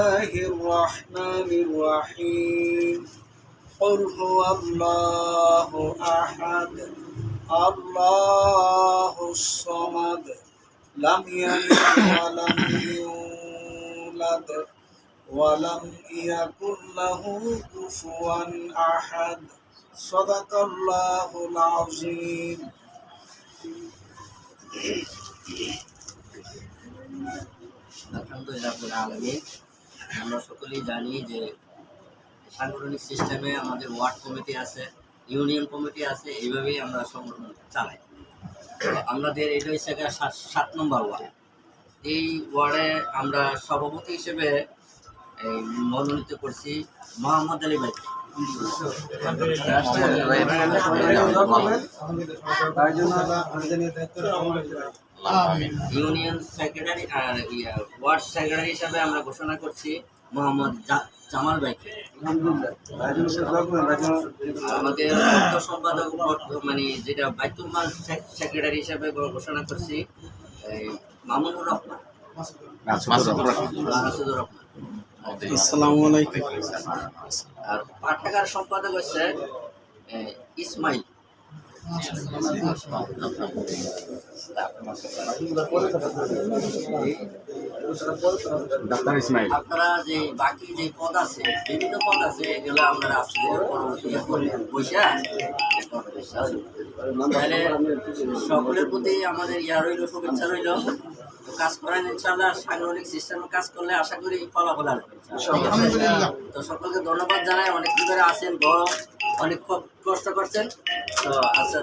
الله الرحمن الرحيم قل هو الله أحد الله الصمد لم يلد ولم يولد ولم يكن له كفوا أحد صدق الله العظيم আলহামদুলিল্লাহ রাব্বুল আলামিন। আমরা সকলেই জানি যে সাংগঠনিক সিস্টেমে আমাদের ওয়ার্ড কমিটি আছে, ইউনিয়ন কমিটি আছে, এইভাবেই আমরা সংগঠন চালাই। তো আমাদের এটা হচ্ছে 7 নম্বর ওয়ার্ড। এই ওয়ার্ডে আমরা সভাপতি হিসেবে মনোনীত করছি মোহাম্মদ আলী ভাই। ইউনিয়ন সেক্রেটারি আর ওয়ার্ড সেক্রেটারি হিসাবে আমরা ঘোষণা করছি মোহাম্মদ জামাল ভাইকে। আমাদের অর্থ সম্পাদক মানে যেটা বাইতুল মাল সেক্রেটারি হিসাবে ঘোষণা করছি মামুনুর রহমান, মাসুদুর রহমান। আসসালামু আলাইকুম। আর পাঠাগার সম্পাদক হচ্ছে ইসমাইল। আপনারা যে বাকি যে পদ আছে, বিভিন্ন পদ আছে, এগুলো আমরা তাহলে সকলের প্রতি আমাদের রইল, শুভেচ্ছা রইল। কাজ করেন ইনশাআল্লাহ। সাংগঠনিক সিস্টেমে কাজ করলে আশা করি ফলাফল আসবে। তো সকলকে ধন্যবাদ জানাই। অনেক ধরে আছেন, গরম, অনেক কষ্ট করছেন। তো আচ্ছা।